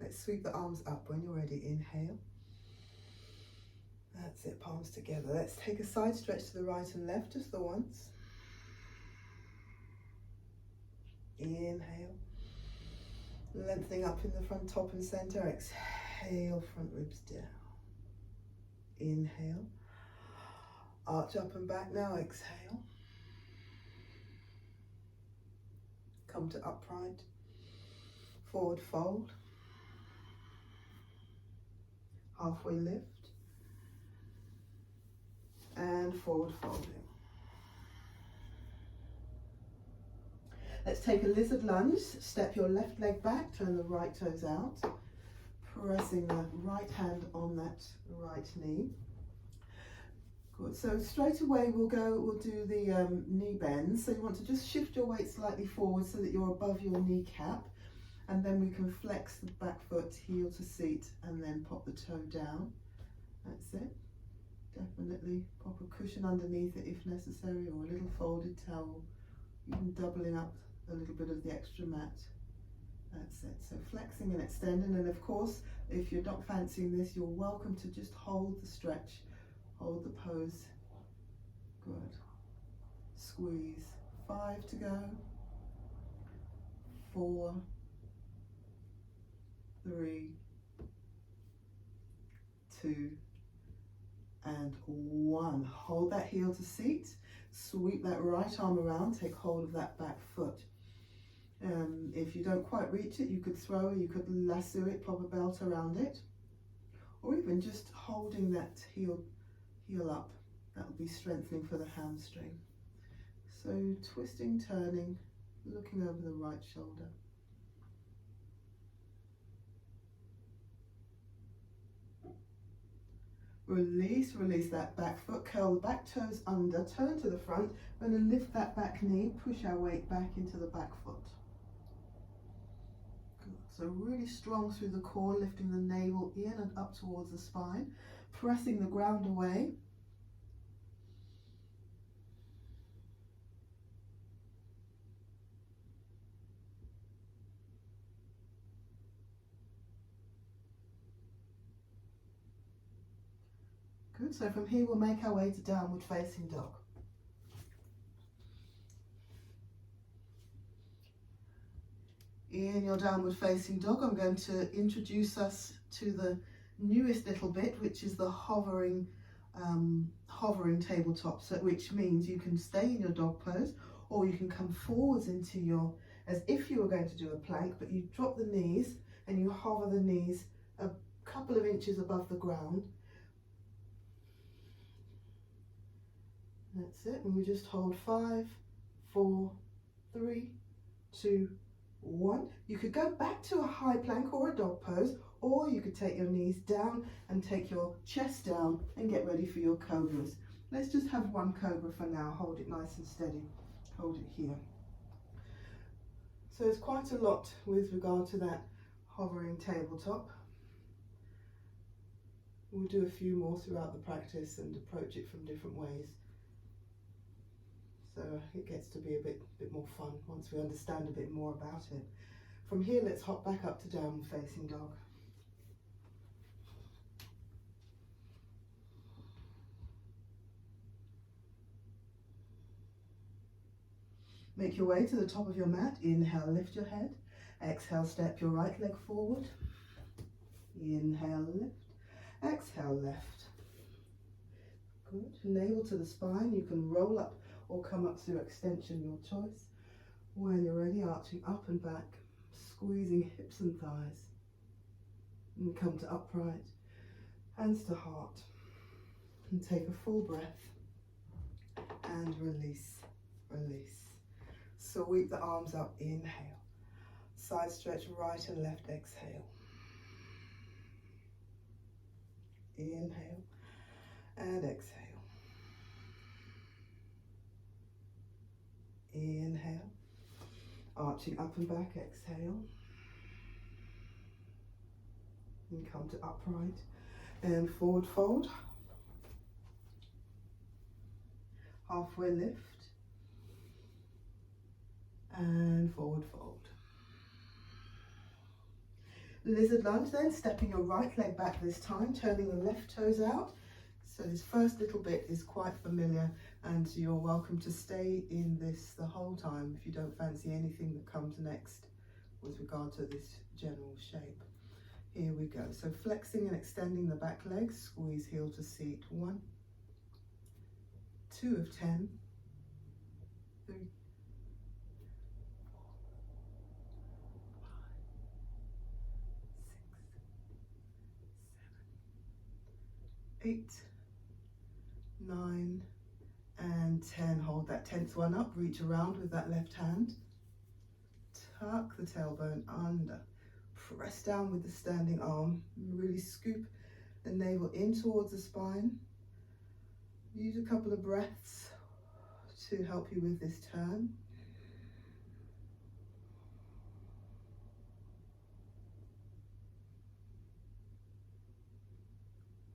Let's sweep the arms up when you're ready. Inhale. That's it, palms together. Let's take a side stretch to the right and left, just the once. Inhale. Lengthening up in the front, top and center. Exhale, front ribs down. Inhale. Arch up and back now. Exhale. Come to upright. Forward fold. Halfway lift. And forward folding. Let's take a lizard lunge. Step your left leg back, turn the right toes out, pressing the right hand on that right knee. Good. So straight away we'll do the knee bend. So you want to just shift your weight slightly forward so that you're above your kneecap, and then we can flex the back foot, heel to seat, and then pop the toe down. That's it. Definitely pop a cushion underneath it if necessary, or a little folded towel, even doubling up a little bit of the extra mat. That's it. So flexing and extending, and of course if you're not fancying this, you're welcome to just hold the stretch, hold the pose. Good. Squeeze. 5 to go. 4, 3, 2 and 1. Hold that heel to seat, sweep that right arm around, take hold of that back foot. If you don't quite reach it, you could lasso it, pop a belt around it, or even just holding that heel up. That will be strengthening for the hamstring. So twisting, turning, looking over the right shoulder. Release, release that back foot, curl the back toes under, turn to the front, and then lift that back knee, push our weight back into the back foot. Good. So really strong through the core, lifting the navel in and up towards the spine, pressing the ground away. Good, so from here we'll make our way to downward facing dog. In your downward facing dog, I'm going to introduce us to the newest little bit, which is the hovering tabletop, so which means you can stay in your dog pose, or you can come forwards into your, as if you were going to do a plank, but you drop the knees and you hover the knees a couple of inches above the ground. That's it, and we just hold 5, 4, 3, 2, 1. You could go back to a high plank or a dog pose, or you could take your knees down and take your chest down and get ready for your cobras. Let's just have one cobra for now. Hold it nice and steady. Hold it here. So it's quite a lot with regard to that hovering tabletop. We'll do a few more throughout the practice and approach it from different ways. So it gets to be a bit more fun once we understand a bit more about it. From here, let's hop back up to downward facing dog. Make your way to the top of your mat. Inhale, lift your head. Exhale, step your right leg forward. Inhale, lift. Exhale, left. Good. Navel to the spine. You can roll up or come up through extension, your choice. When you're ready, arching up and back, squeezing hips and thighs. And come to upright, hands to heart. And take a full breath. And release, release. Sweep the arms up, inhale. Side stretch, right and left, exhale. Inhale and exhale. Inhale, arching up and back, exhale. And come to upright and forward fold. Halfway lift. And forward fold. Lizard lunge then, stepping your right leg back this time, turning the left toes out. So this first little bit is quite familiar, and you're welcome to stay in this the whole time if you don't fancy anything that comes next with regard to this general shape. Here we go. So flexing and extending the back legs, squeeze heel to seat. 1, 2 of 10, 3, 8, 9, and 10. Hold that 10th one up, reach around with that left hand. Tuck the tailbone under. Press down with the standing arm. Really scoop the navel in towards the spine. Use a couple of breaths to help you with this turn.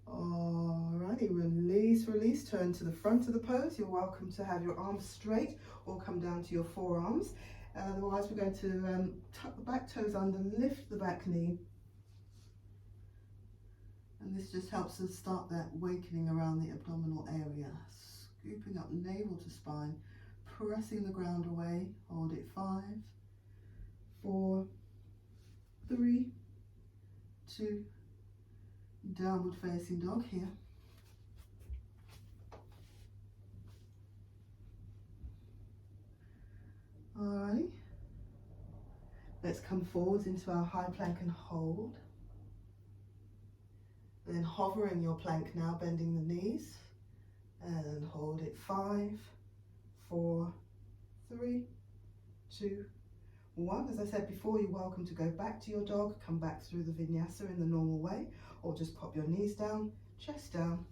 Alrighty, release, release, turn to the front of the pose. You're welcome to have your arms straight or come down to your forearms. Otherwise, we're going to tuck the back toes under, lift the back knee. And this just helps us start that awakening around the abdominal area. Scooping up navel to spine, pressing the ground away. Hold it. 5, 4, 3, 2, downward facing dog here. Alrighty. Let's come forwards into our high plank and hold. Then hovering your plank now, bending the knees. And hold it. 5, 4, 3, 2, 1. As I said before, you're welcome to go back to your dog, come back through the vinyasa in the normal way, or just pop your knees down, chest down,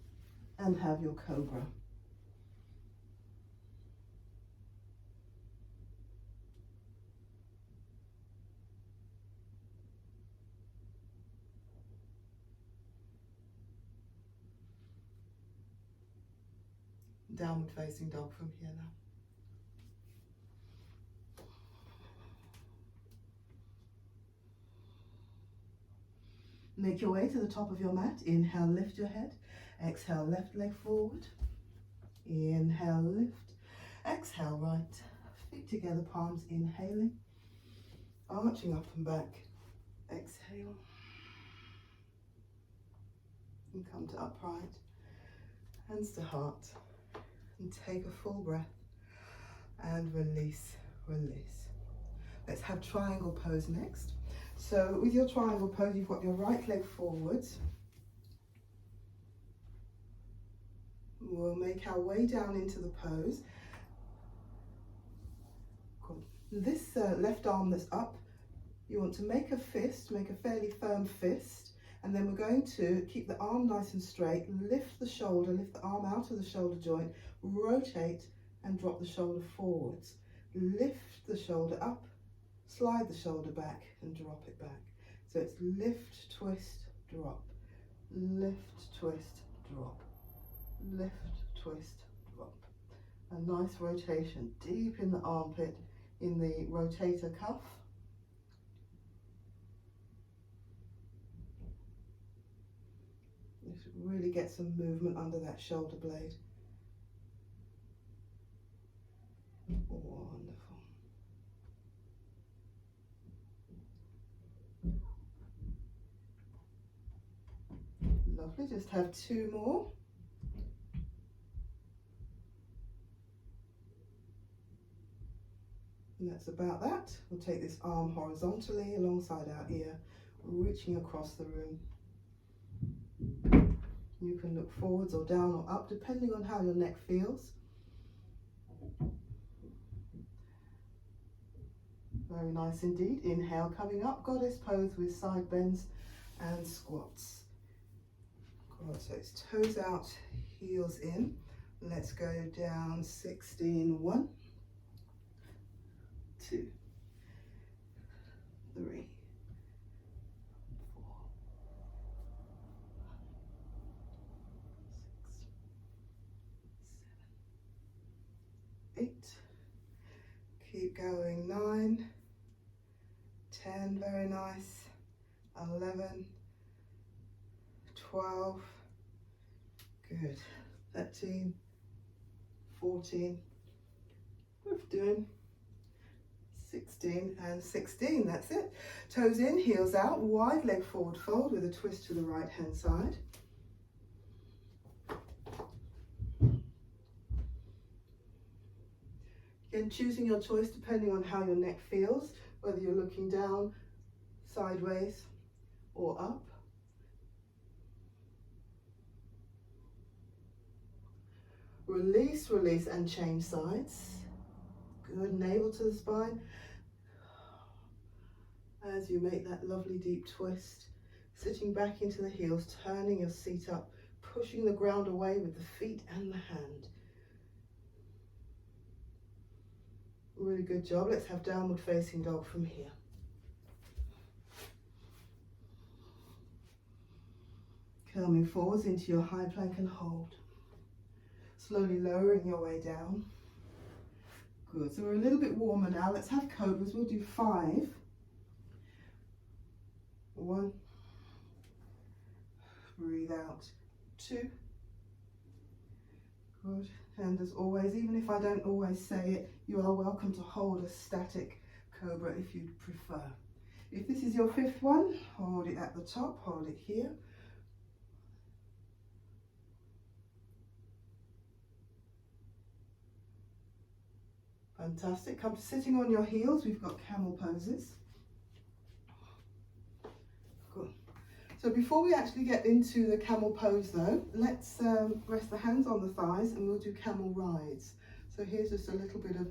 and have your cobra. Downward facing dog from here now. Make your way to the top of your mat. Inhale, lift your head. Exhale, left leg forward. Inhale, lift. Exhale, right. Feet together, palms inhaling. Arching up and back. Exhale. And come to upright. Hands to heart. And take a full breath. And release, release. Let's have triangle pose next. So with your triangle pose, you've got your right leg forwards. We'll make our way down into the pose. Good. This left arm that's up, you want to make a fist, make a fairly firm fist, and then we're going to keep the arm nice and straight, lift the shoulder, lift the arm out of the shoulder joint, rotate and drop the shoulder forwards. Lift the shoulder up, slide the shoulder back and drop it back. So it's lift, twist, drop, lift, twist, drop, lift, twist, drop. A nice rotation deep in the armpit, in the rotator cuff. This really gets some movement under that shoulder blade. Wonderful. Lovely, just have 2 more. And that's about that. We'll take this arm horizontally alongside our ear, reaching across the room. You can look forwards or down or up, depending on how your neck feels. Very nice indeed. Inhale, coming up, goddess pose with side bends and squats. Good, so it's toes out, heels in. Let's go down 16, 1, 2, 3, 4, 5, 6, 7, 8. Keep going. 9, 10, very nice. 11, 12, good, 13, 14, we're doing 16 and 16, that's it. Toes in, heels out, wide leg forward fold with a twist to the right hand side. Again, choosing your choice depending on how your neck feels, whether you're looking down, sideways or up. Release, release and change sides. Good, navel to the spine. As you make that lovely deep twist, sitting back into the heels, turning your seat up, pushing the ground away with the feet and the hand. Really good job. Let's have downward facing dog from here. Coming forwards into your high plank and hold. Slowly lowering your way down. Good, so we're a little bit warmer now. Let's have cobras. We'll do 5. 1. Breathe out. 2. Good. And as always, even if I don't always say it, you are welcome to hold a static cobra if you prefer. If this is your 5th one, hold it at the top, hold it here. Fantastic. Come to sitting on your heels. We've got camel poses. Good. So before we actually get into the camel pose though, let's rest the hands on the thighs and we'll do camel rides. So here's just a little bit of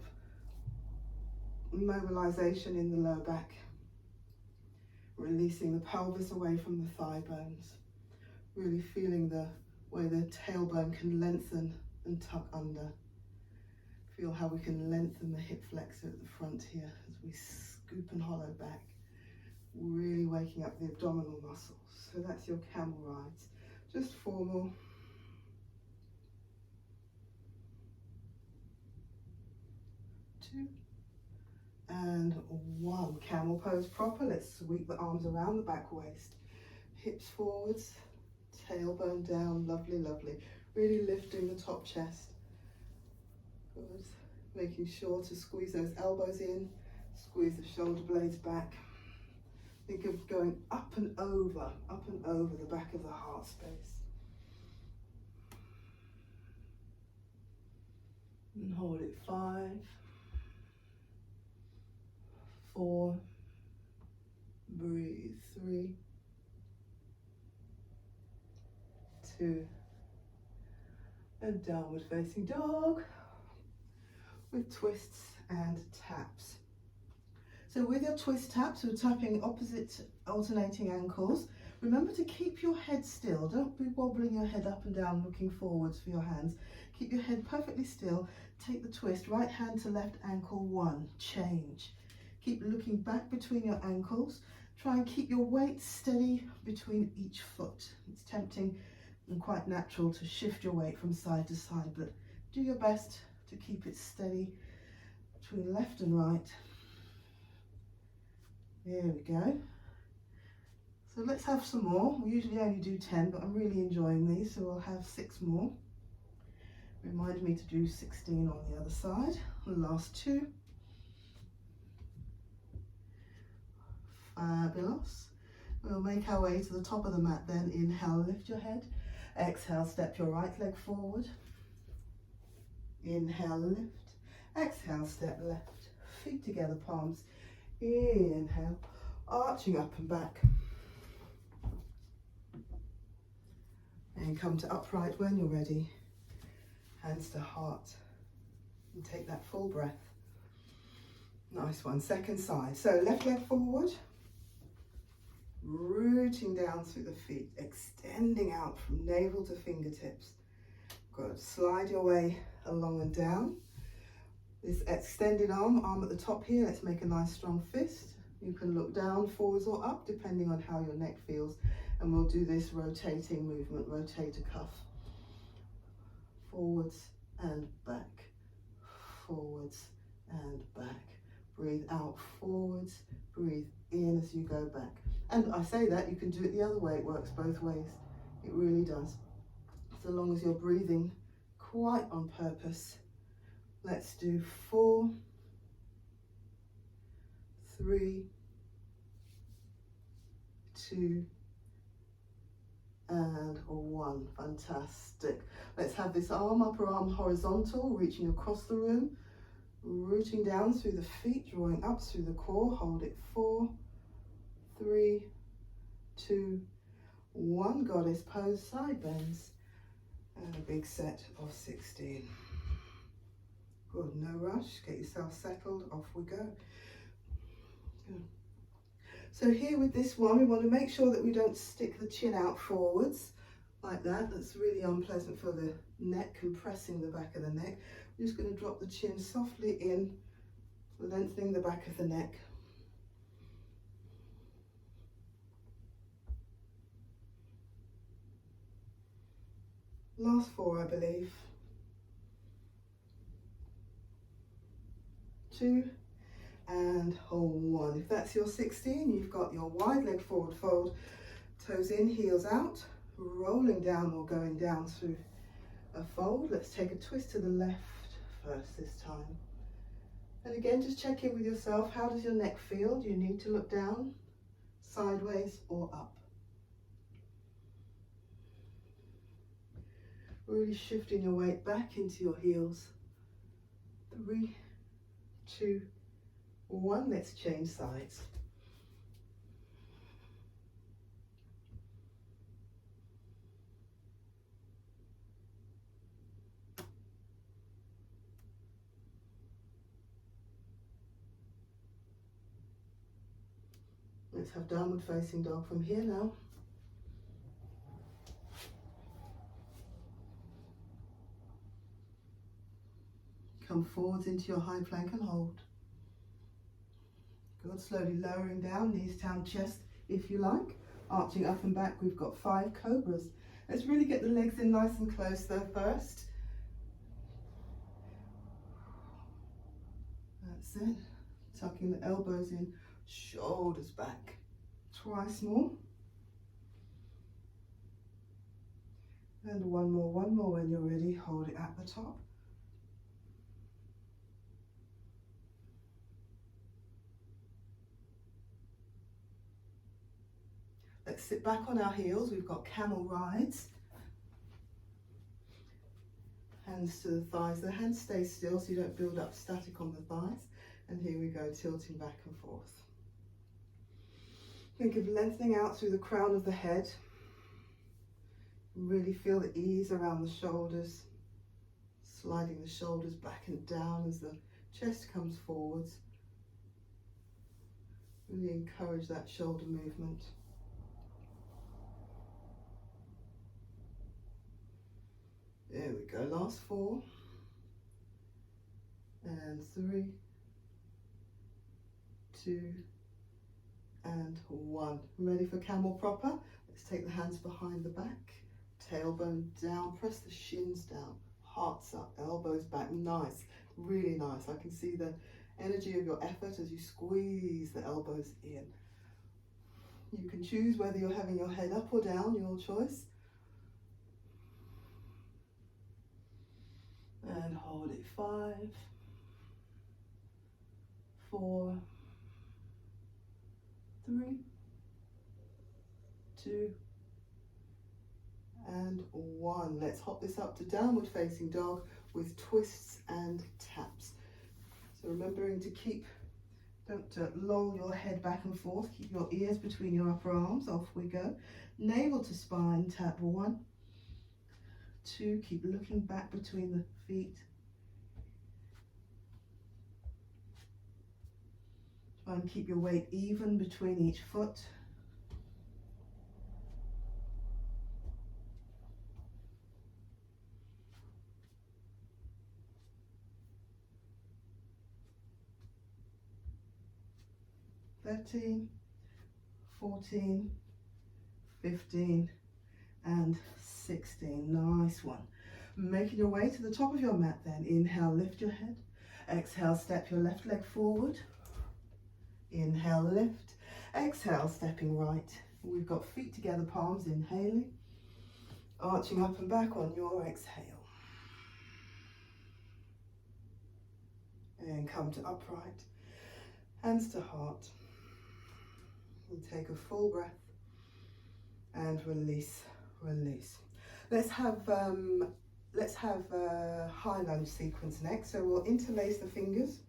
mobilization in the lower back. Releasing the pelvis away from the thigh bones. Really feeling the way the tailbone can lengthen and tuck under. Feel how we can lengthen the hip flexor at the front here as we scoop and hollow back. Really waking up the abdominal muscles. So that's your camel rides. Just 4 more. 2 and 1. Camel pose proper. Let's sweep the arms around the back waist. Hips forwards, tailbone down. Lovely, lovely. Really lifting the top chest. Good. Making sure to squeeze those elbows in, squeeze the shoulder blades back. Think of going up and over the back of the heart space. And hold it. 5, 4, breathe. 3, 2, and downward facing dog with twists and taps. So with your twist taps, we're tapping opposite alternating ankles. Remember to keep your head still. Don't be wobbling your head up and down looking forwards for your hands. Keep your head perfectly still. Take the twist, right hand to left ankle 1, change. Keep looking back between your ankles. Try and keep your weight steady between each foot. It's tempting and quite natural to shift your weight from side to side, but do your best to keep it steady between left and right. There we go. So let's have some more. We usually only do 10, but I'm really enjoying these, so we'll have 6 more. Remind me to do 16 on the other side. The last 2. Fabulous. We'll make our way to the top of the mat then. Inhale, lift your head. Exhale, step your right leg forward. Inhale, lift. Exhale, step left. Feet together, palms. Inhale, arching up and back. And come to upright when you're ready. Hands to heart. And take that full breath. Nice one. Second side. So left leg forward. Rooting down through the feet. Extending out from navel to fingertips. Good. Slide your way along and down. This extended arm at the top here, let's make a nice strong fist. You can look down, forwards or up, depending on how your neck feels. And we'll do this rotating movement, rotate a cuff. Forwards and back, forwards and back. Breathe out, forwards, breathe in as you go back. And I say that, you can do it the other way, it works both ways. It really does. So long as you're breathing quite on purpose. Let's do 4, 3, 2, and 1. Fantastic. Let's have this upper arm horizontal, reaching across the room, rooting down through the feet, drawing up through the core. Hold it. 4, 3, 2, 1. Goddess pose, side bends, and a big set of 16. Good, no rush. Get yourself settled. Off we go. Good. So here with this one, we want to make sure that we don't stick the chin out forwards like that. That's really unpleasant for the neck, compressing the back of the neck. We're just going to drop the chin softly in, lengthening the back of the neck. Last 4, I believe. 2, and 1. If that's your 16, you've got your wide leg forward fold, toes in, heels out, rolling down or going down through a fold. Let's take a twist to the left first this time. And again, just check in with yourself. How does your neck feel? Do you need to look down, sideways, or up? Really shifting your weight back into your heels. 3, 2, 1. Let's change sides. Let's have downward facing dog from here now. Come forwards into your high plank and hold. Good, slowly lowering down, knees down, chest if you like. Arching up and back, we've got 5 cobras. Let's really get the legs in nice and close though first. That's it. Tucking the elbows in, shoulders back. Twice more. And one more when you're ready. Hold it at the top. Let's sit back on our heels. We've got camel rides. Hands to the thighs. The hands stay still so you don't build up static on the thighs. And here we go, tilting back and forth. Think of lengthening out through the crown of the head. Really feel the ease around the shoulders. Sliding the shoulders back and down as the chest comes forwards. Really encourage that shoulder movement. There we go, last 4, and 3, 2, and 1. Ready for camel proper? Let's take the hands behind the back, tailbone down, press the shins down, hearts up, elbows back. Nice, really nice. I can see the energy of your effort as you squeeze the elbows in. You can choose whether you're having your head up or down, your choice. And hold it. 5, 4, 3, 2, and 1. Let's hop this up to downward facing dog with twists and taps. So remembering to don't loll your head back and forth. Keep your ears between your upper arms. Off we go. Navel to spine, tap 1. 2, keep looking back between the feet. Try and keep your weight even between each foot. (13, 14, 15, and 16. Nice one. Making your way to the top of your mat then. Inhale, lift your head. Exhale, step your left leg forward. Inhale, lift. Exhale, stepping right. We've got feet together, palms inhaling, arching up and back on your exhale. And come to upright, hands to heart. And take a full breath and release, release. Let's have a high lunge sequence next. So we'll interlace the fingers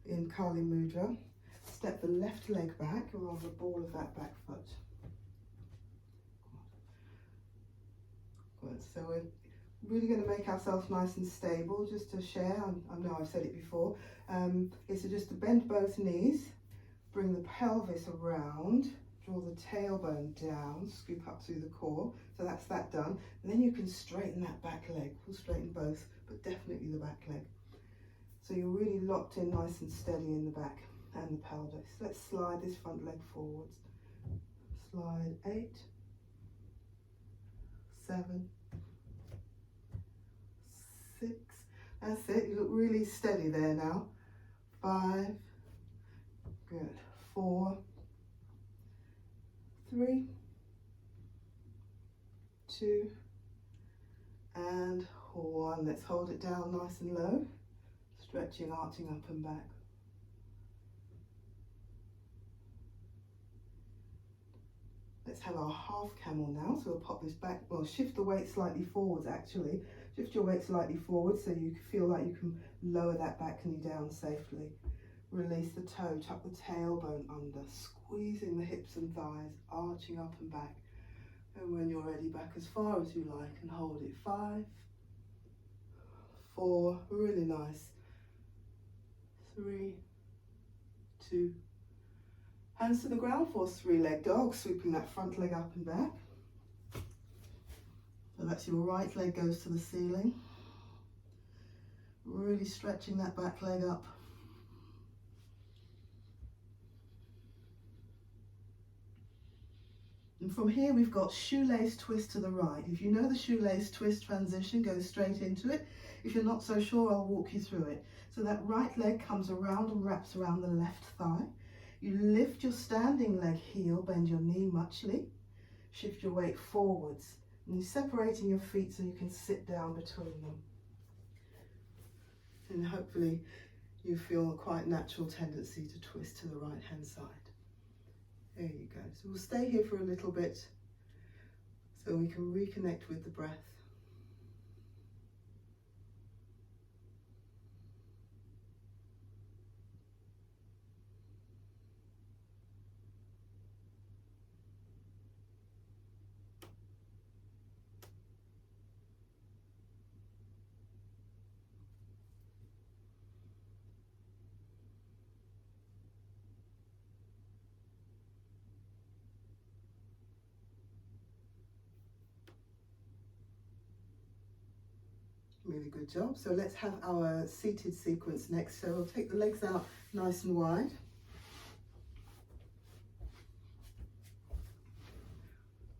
in Kali Mudra. Step the left leg back around the ball of that back foot. Good. So we're really going to make ourselves nice and stable. Just to share, I know I've said it before, is to just to bend both knees, bring the pelvis around, draw the tailbone down, scoop up through the core. So that's that done. And then you can straighten that back leg. We'll straighten both, but definitely the back leg. So you're really locked in nice and steady in the back and the pelvis. Let's slide this front leg forwards. Slide 8, 7, 6. That's it. You look really steady there now. 5. Good. 4, 3, 2, and 1. Let's hold it down nice and low. Stretching, arching up and back. Let's have our half camel now. So we'll pop this back, well, shift the weight slightly forwards actually. Shift your weight slightly forward so you feel like you can lower that back knee down safely. Release the toe, tuck the tailbone under, squeezing the hips and thighs, arching up and back. And when you're ready, back as far as you like and hold it. 5, 4, really nice. 3, 2, hands to the ground for 3-leg dog, sweeping that front leg up and back. So that's your right leg goes to the ceiling. Really stretching that back leg up. And from here we've got shoelace twist to the right. If you know the shoelace twist transition, go straight into it. If you're not so sure, I'll walk you through it. So that right leg comes around and wraps around the left thigh. You lift your standing leg heel, bend your knee muchly, shift your weight forwards, and you're separating your feet so you can sit down between them. And hopefully you feel a quite natural tendency to twist to the right hand side. There you go. So we'll stay here for a little bit so we can reconnect with the breath. Really good job. So let's have our seated sequence next. So we'll take the legs out nice and wide.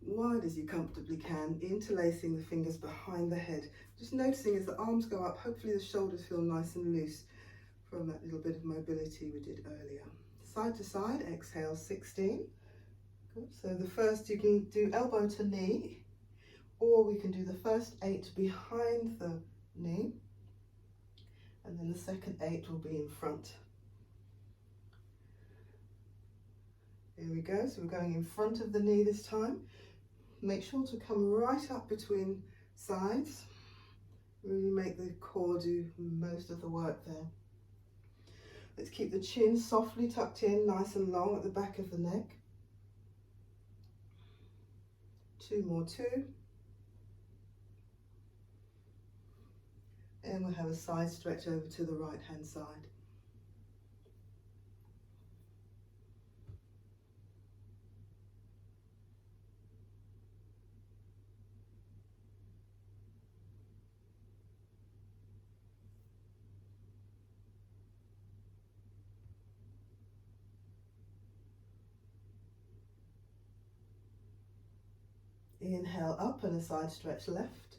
Wide as you comfortably can, interlacing the fingers behind the head. Just noticing as the arms go up, hopefully the shoulders feel nice and loose from that little bit of mobility we did earlier. Side to side, exhale 16. Good. So the first, you can do elbow to knee, or we can do the first 8 behind the knee, and then the second 8 will be in front. There we go. So we're going in front of the knee this time. Make sure to come right up between sides. Really make the core do most of the work there. Let's keep the chin softly tucked in, nice and long at the back of the neck. 2 more, 2. And we'll have a side stretch over to the right hand side. Inhale up and a side stretch left.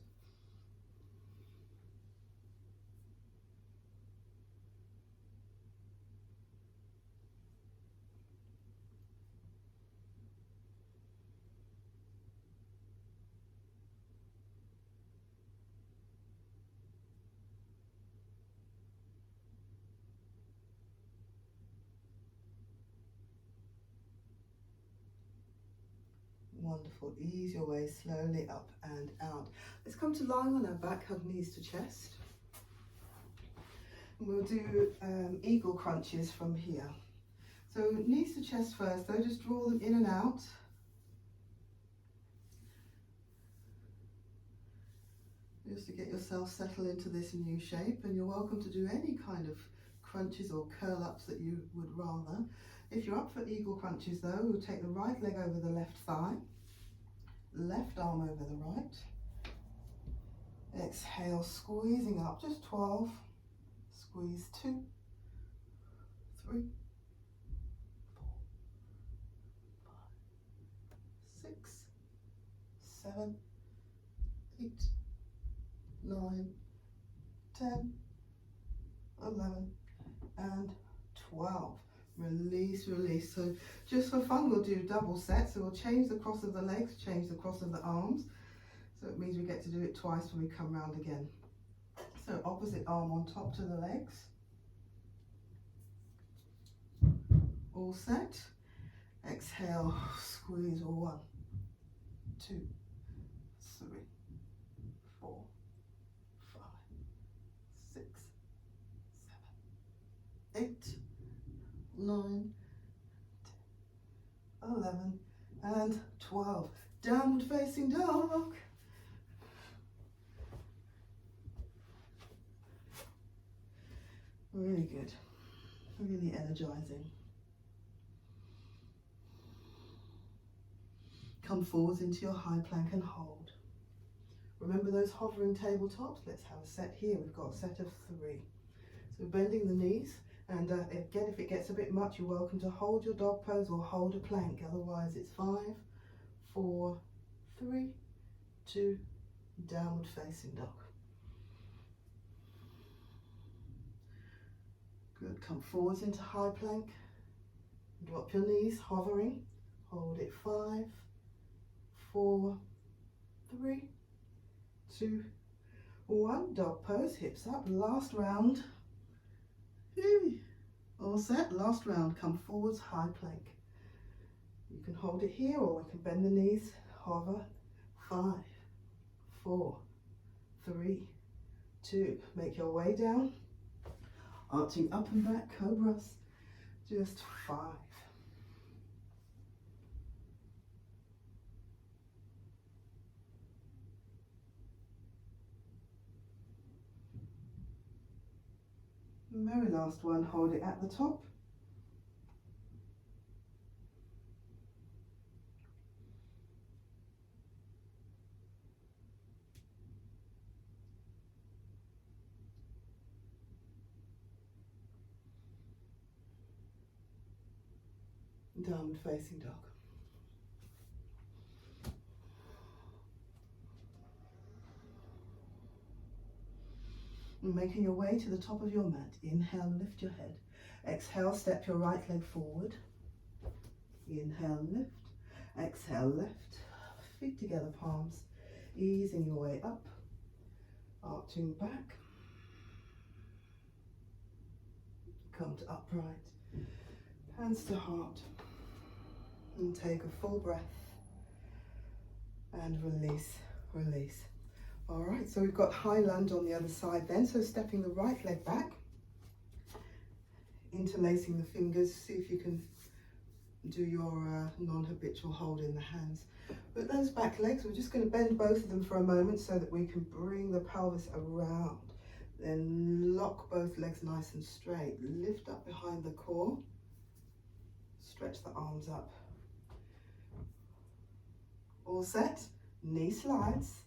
Wonderful. Ease your way slowly up and out. Let's come to lying on our back, hug knees to chest. And we'll do eagle crunches from here. So knees to chest first, though, just draw them in and out. Just to get yourself settled into this new shape, and you're welcome to do any kind of crunches or curl ups that you would rather. If you're up for eagle crunches though, we'll take the right leg over the left thigh, left arm over the right. Exhale, squeezing up, just 12. Squeeze 2, 3, 4, 5, 6, 7, 8, 9, 10, 11, and 12. Release, release. So just for fun, we'll do double sets. So we'll change the cross of the legs, change the cross of the arms. So it means we get to do it twice when we come round again. So opposite arm on top to the legs. All set. Exhale, squeeze. 1, 2, 3, 4, 5, 6, 7, 8, 9, 10, 11, and 12. Downward facing dog. Really good, really energizing. Come forwards into your high plank and hold. Remember those hovering tabletops? Let's have a set here. We've got a set of 3. So bending the knees, and again, if it gets a bit much, you're welcome to hold your dog pose or hold a plank. Otherwise, it's 5, 4, 3, 2, downward facing dog. Good, come forwards into high plank, drop your knees, hovering, hold it 5, 4, 3, 2, 1, dog pose, hips up, last round. All set, last round, come forwards, high plank. You can hold it here or we can bend the knees, hover, 5, 4, 3, 2, make your way down. Arching up and back, cobras, just 5. Very last one, hold it at the top. Downward facing dog. And making your way to the top of your mat. Inhale, lift your head. Exhale, step your right leg forward. Inhale, lift. Exhale, left. Feet together, palms. Easing your way up. Arching back. Come to upright. Hands to heart. And take a full breath and release, release. All right, so we've got high lunge on the other side then. So stepping the right leg back, interlacing the fingers. See if you can do your non-habitual hold in the hands. But those back legs, we're just going to bend both of them for a moment so that we can bring the pelvis around. Then lock both legs nice and straight. Lift up behind the core. Stretch the arms up. All set, knee slides.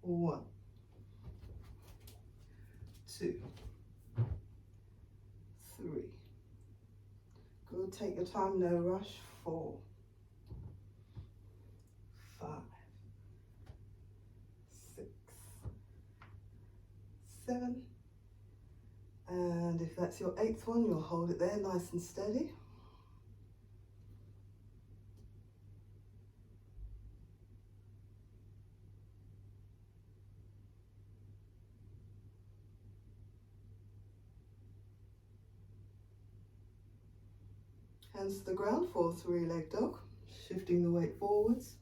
1, 2, 3. Good, take your time, no rush. 4, 5, 6, 7. And if that's your 8th one, you'll hold it there nice and steady. Hands to the ground for 3-leg dog. Shifting the weight forwards.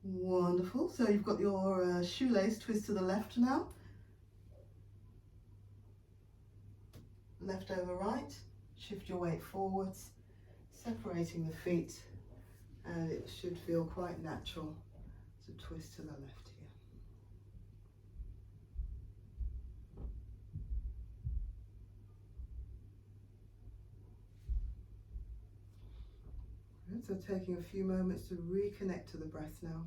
Wonderful. So you've got your shoelace twist to the left now. Left over right. Shift your weight forwards, separating the feet, and it should feel quite natural to twist to the left here. Good. So taking a few moments to reconnect to the breath now.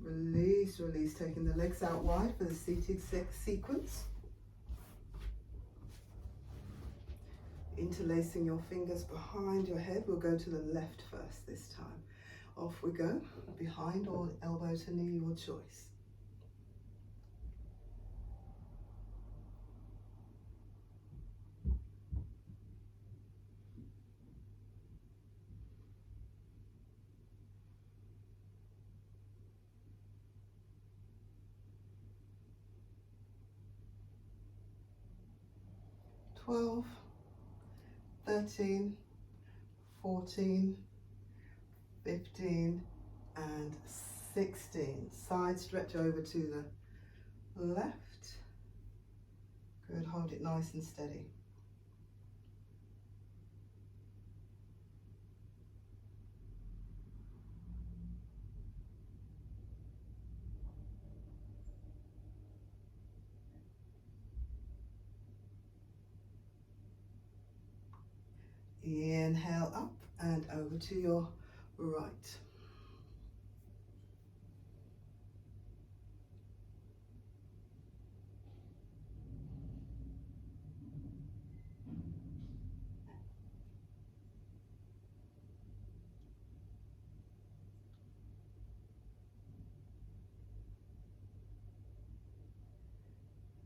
Release, release, taking the legs out wide for the seated sequence. Interlacing your fingers behind your head. We'll go to the left first this time. Off we go, behind or elbow to knee, your choice. Twelve, 13, 14, 15 and 16. Side stretch over to the left. Good, hold it nice and steady. Inhale up and over to your right.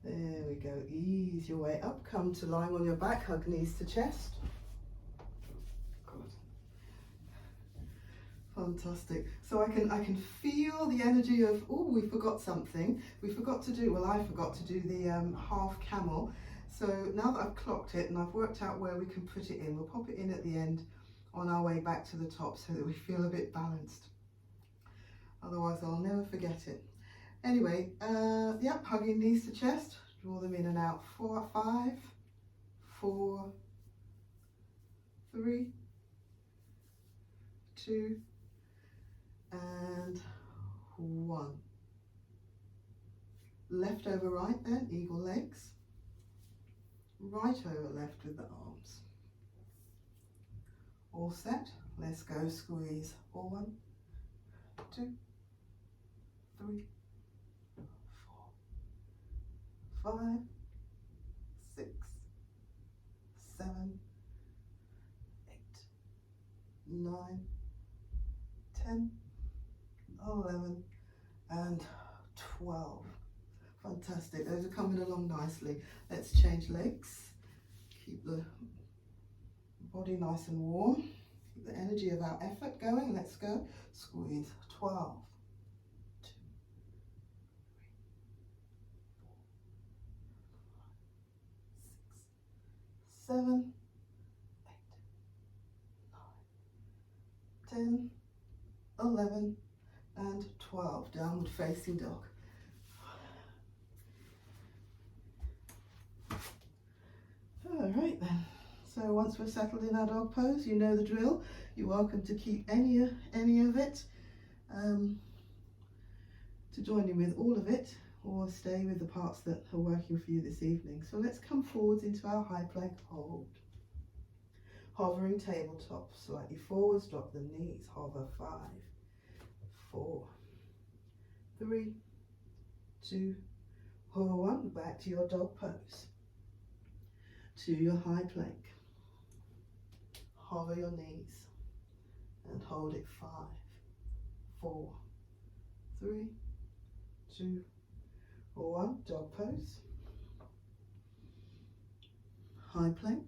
There we go, ease your way up, come to lying on your back, hug knees to chest. Good. Fantastic. So I can feel the energy of, oh, we forgot something. We forgot to do, well, I forgot to do the half camel. So now that I've clocked it and I've worked out where we can put it in, we'll pop it in at the end on our way back to the top so that we feel a bit balanced. Otherwise I'll never forget it. Anyway, yep, hugging knees to chest, draw them in and out. 4, 5, 4, 3, 2, and 1. Left over right then, eagle legs. Right over left with the arms. All set, let's go, squeeze. 1, 2, 3, 4, 5, 6, 7, 8, 9, 10, 11 and 12. Fantastic, those are coming along nicely. Let's change legs, keep the body nice and warm, keep the energy of our effort going. Let's go, squeeze. 12, 2, 3, 4, 5, 6, 7, 8, 9, 10, 11 and 12. Downward facing dog. All right then. So once we're settled in our dog pose, you know the drill. You're welcome to keep any of it. to join in with all of it or stay with the parts that are working for you this evening. So let's come forwards into our high plank hold. Hovering tabletop, slightly forwards, drop the knees, hover 5, 4, 3, 2, or 1, back to your dog pose, to your high plank. Hover your knees and hold it 5, 4, 3, 2, or 1, dog pose, high plank,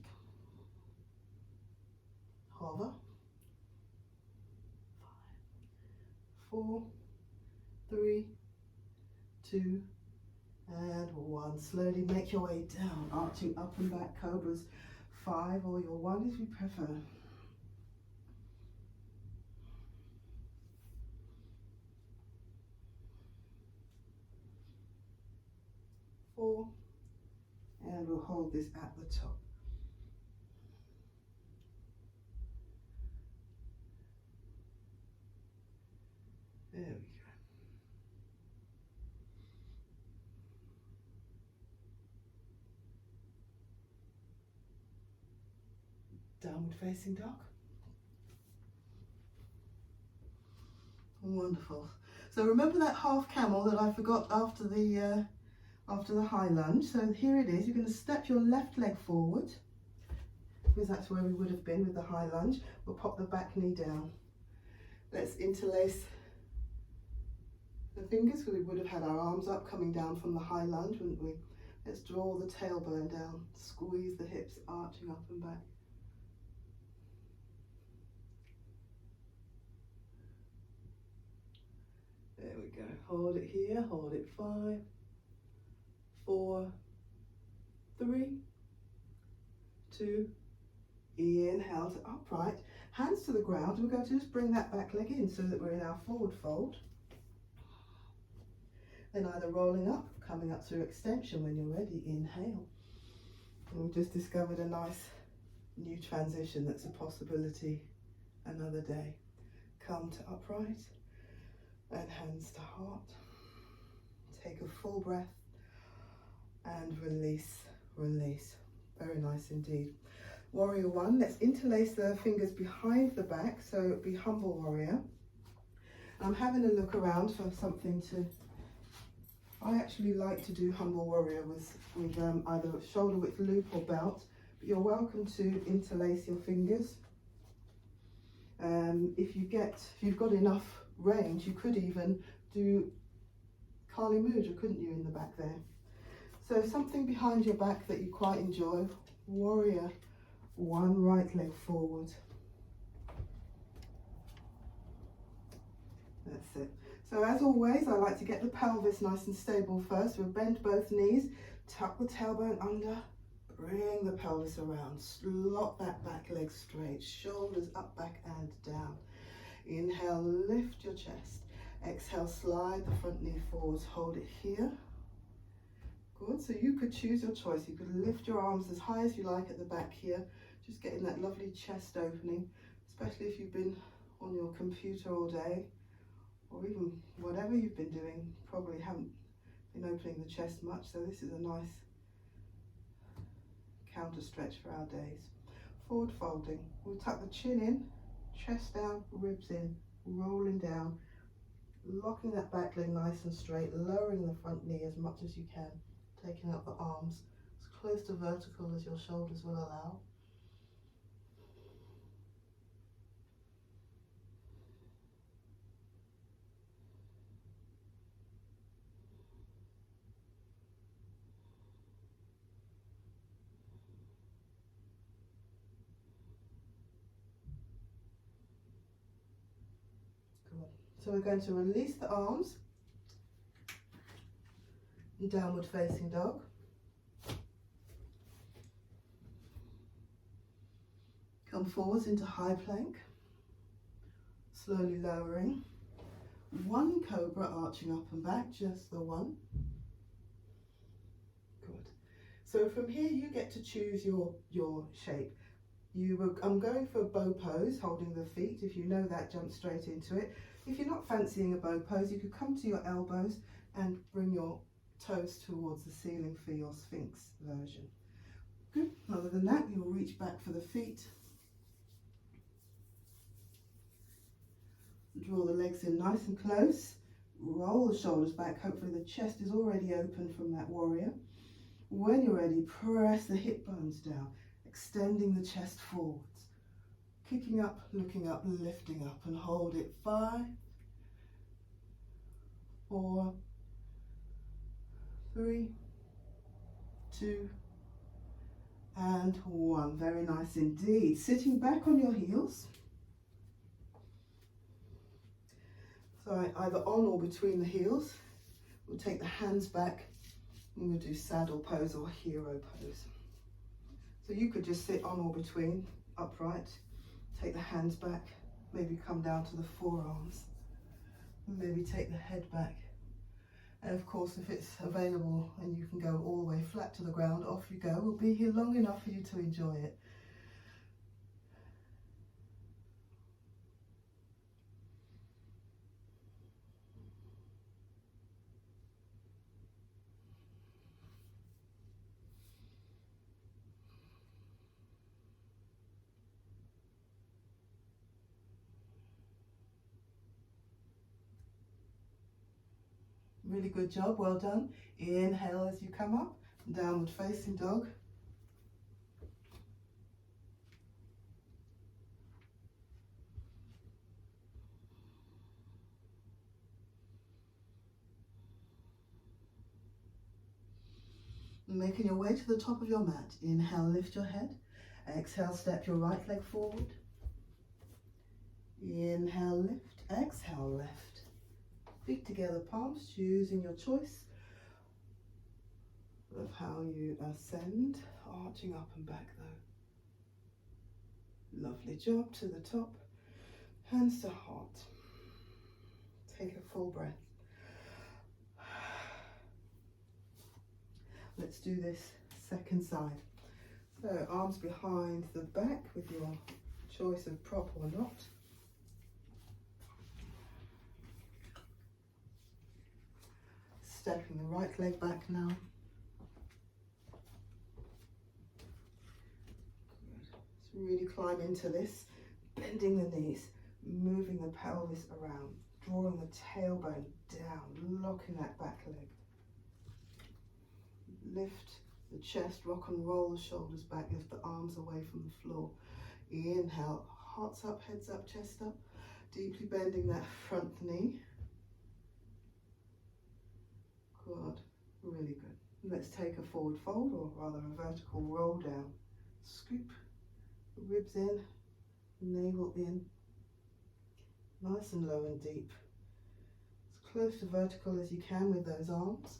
hover, 5, 4, 3, 2, and 1. Slowly make your way down, arching up and back, cobras 5 or your 1 if you prefer. 4, and we'll hold this at the top. There we go. Downward facing dog. Wonderful. So remember that half camel that I forgot after the high lunge. So here it is. You're going to step your left leg forward, because that's where we would have been with the high lunge. We'll pop the back knee down. Let's interlace the fingers, because we would have had our arms up coming down from the high lunge, wouldn't we? Let's draw the tailbone down, squeeze the hips, arching up and back. There we go. Hold it here, hold it 5, 4, 3, 2, inhale to upright, hands to the ground. We're going to just bring that back leg in so that we're in our forward fold. Then either rolling up, coming up through extension. When you're ready, inhale. And we've just discovered a nice new transition that's a possibility another day. Come to upright and hands to heart. Take a full breath and release, release. Very nice indeed. Warrior 1, let's interlace the fingers behind the back, so it'll be humble warrior. I'm having a look around for something to, I actually like to do humble warrior with either a shoulder width loop or belt, but you're welcome to interlace your fingers. If you've got enough range, you could even do Kali Mudra, couldn't you, in the back there? So something behind your back that you quite enjoy. Warrior 1, right leg forward. That's it. So as always, I like to get the pelvis nice and stable first. We'll bend both knees, tuck the tailbone under, bring the pelvis around, lock that back leg straight, shoulders up, back and down. Inhale, lift your chest. Exhale, slide the front knee forwards, hold it here. Good, so you could choose your choice. You could lift your arms as high as you like at the back here, just getting that lovely chest opening, especially if you've been on your computer all day, or even whatever you've been doing, probably haven't been opening the chest much, so this is a nice counter stretch for our days. Forward folding, we'll tuck the chin in, chest down, ribs in, rolling down, locking that back leg nice and straight, lowering the front knee as much as you can, taking up the arms as close to vertical as your shoulders will allow. So we're going to release the arms, downward facing dog. Come forwards into high plank, slowly lowering. 1 cobra arching up and back, just the 1. Good. So from here you get to choose your shape. I'm going for bow pose, holding the feet. If you know that, jump straight into it. If you're not fancying a bow pose, you could come to your elbows and bring your toes towards the ceiling for your Sphinx version. Good. Other than that, you'll reach back for the feet. Draw the legs in nice and close. Roll the shoulders back. Hopefully the chest is already open from that warrior. When you're ready, press the hip bones down, extending the chest forwards. Kicking up, looking up, lifting up, and hold it. 5, 4, 3, 2, and 1. Very nice indeed. Sitting back on your heels. So either on or between the heels. We'll take the hands back and we'll do saddle pose or hero pose. So you could just sit on or between, upright, take the hands back, maybe come down to the forearms, and maybe take the head back. And of course, if it's available and you can go all the way flat to the ground, off you go. We'll be here long enough for you to enjoy it. Really good job, well done. Inhale as you come up, downward facing dog. Making your way to the top of your mat. Inhale, lift your head. Exhale, step your right leg forward. Inhale, lift. Exhale, left. Feet together, palms, choosing your choice of how you ascend, arching up and back though. Lovely job, to the top, hands to heart. Take a full breath. Let's do this second side. So arms behind the back with your choice of prop or not. Stepping the right leg back now. Good. Let's really climb into this, bending the knees, moving the pelvis around, drawing the tailbone down, locking that back leg. Lift the chest, rock and roll the shoulders back, lift the arms away from the floor. Inhale, hearts up, heads up, chest up, deeply bending that front knee. Good, really good. Let's take a forward fold, or rather a vertical roll down. Scoop the ribs in, navel in, nice and low and deep. As close to vertical as you can with those arms.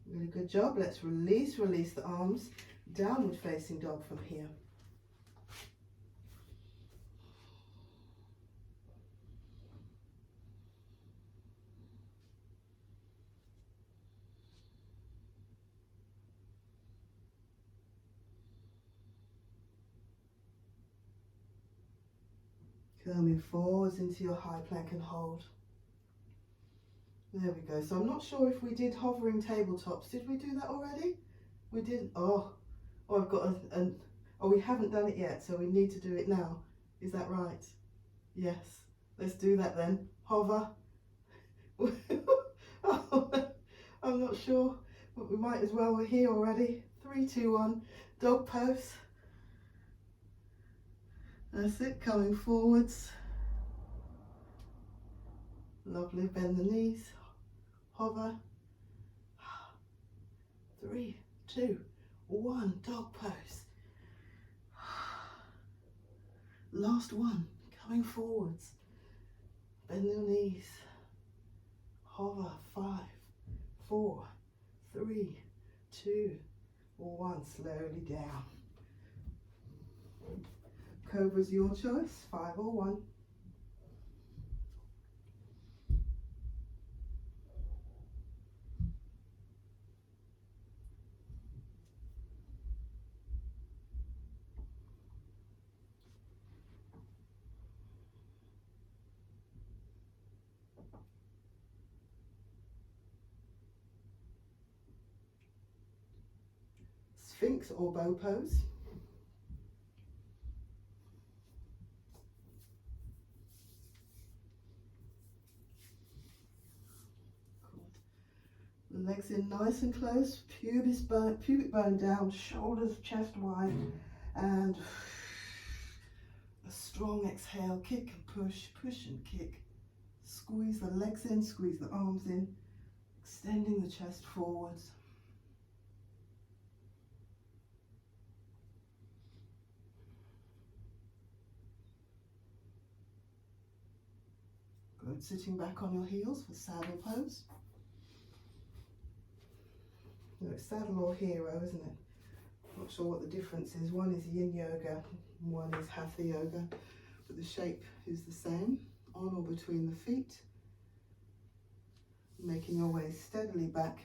Really good job. Let's release the arms, downward facing dog from here. Coming forwards into your high plank and hold. There we go. So I'm not sure if we did hovering tabletops. Did we do that already? We did. Oh, I've got oh, we haven't done it yet, so we need to do it now. Is that right? Yes. Let's do that then. Hover. Oh, I'm not sure, but we might as well. We're here already. 3, 2, 1. Dog pose. That's it. Coming forwards. Lovely. Bend the knees. Hover. 3, 2, 1. Dog pose. Last one. Coming forwards. Bend your knees. Hover. 5, 4, 3, 2, 1, slowly down. Cobra's your choice, 5 or 1. Sphinx or bow pose. Legs in nice and close, pubic bone down, shoulders chest wide, and a strong exhale, kick and push, push and kick. Squeeze the legs in, squeeze the arms in, extending the chest forwards. Good, sitting back on your heels for saddle pose. No, it's saddle or hero, isn't it? Not sure what the difference is. One is yin yoga, one is hatha yoga, but the shape is the same. On or between the feet, making your way steadily back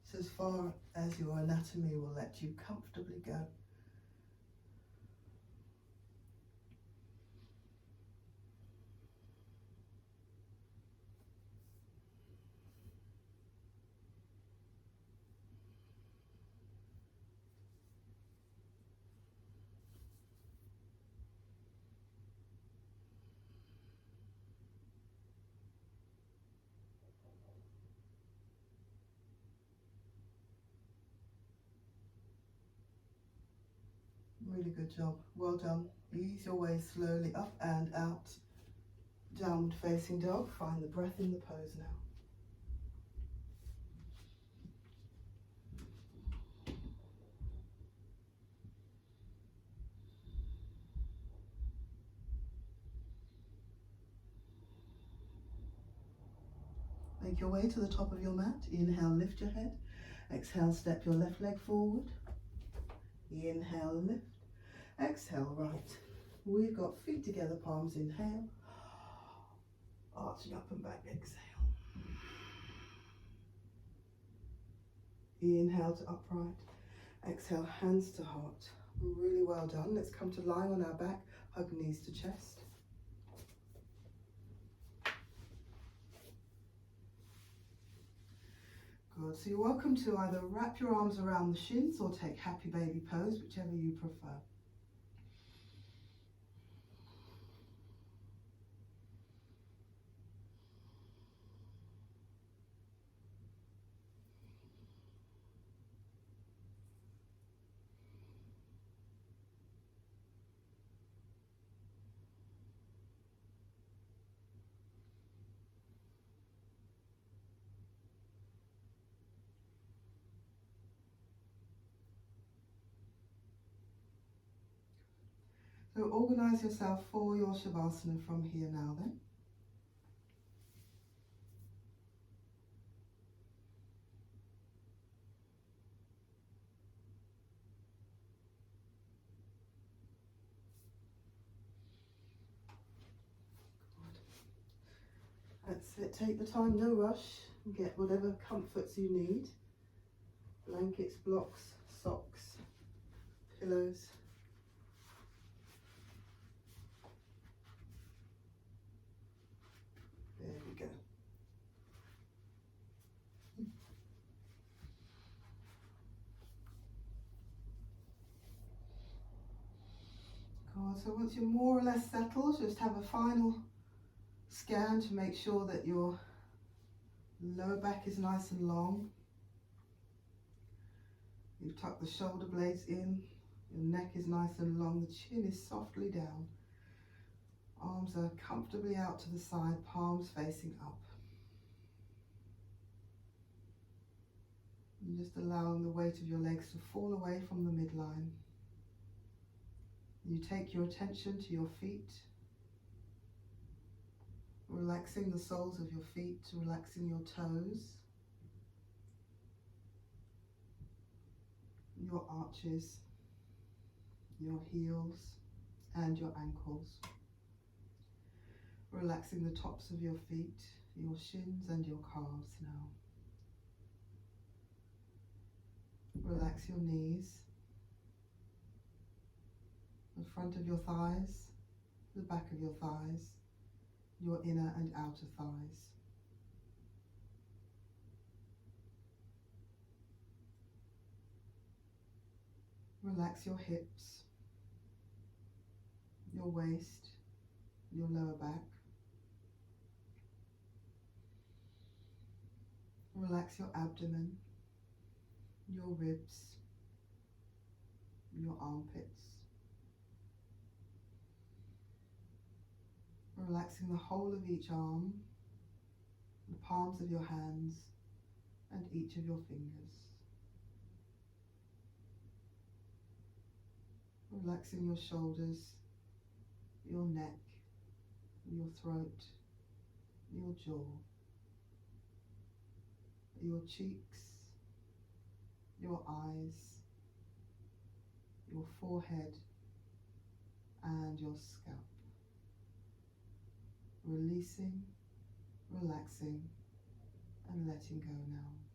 so as far as your anatomy will let you comfortably go. Really good job, well done. Ease your way slowly up and out. Downward facing dog, find the breath in the pose now. Make your way to the top of your mat. Inhale, lift your head. Exhale, step your left leg forward. Inhale, lift. Exhale, right. We've got feet together, palms, inhale. Arching up and back, exhale. Inhale to upright. Exhale, hands to heart. Really well done. Let's come to lying on our back, hug knees to chest. Good, so you're welcome to either wrap your arms around the shins or take happy baby pose, whichever you prefer. So organise yourself for your Shavasana from here now then. That's it, take the time, no rush. Get whatever comforts you need. Blankets, blocks, socks, pillows. There we go. Good, so once you're more or less settled, just have a final scan to make sure that your lower back is nice and long. You've tucked the shoulder blades in, your neck is nice and long, the chin is softly down. Arms are comfortably out to the side, palms facing up. And just allowing the weight of your legs to fall away from the midline. You take your attention to your feet, relaxing the soles of your feet, relaxing your toes. your arches, your heels and your ankles. Relaxing the tops of your feet, your shins and your calves now. Relax your knees, the front of your thighs, the back of your thighs, your inner and outer thighs. Relax your hips, your waist, your lower back. Relax your abdomen, your ribs, your armpits. Relaxing the whole of each arm, the palms of your hands and each of your fingers. Relaxing your shoulders, your neck, your throat, your jaw, your cheeks, your eyes, your forehead and your scalp. Releasing, relaxing and letting go now.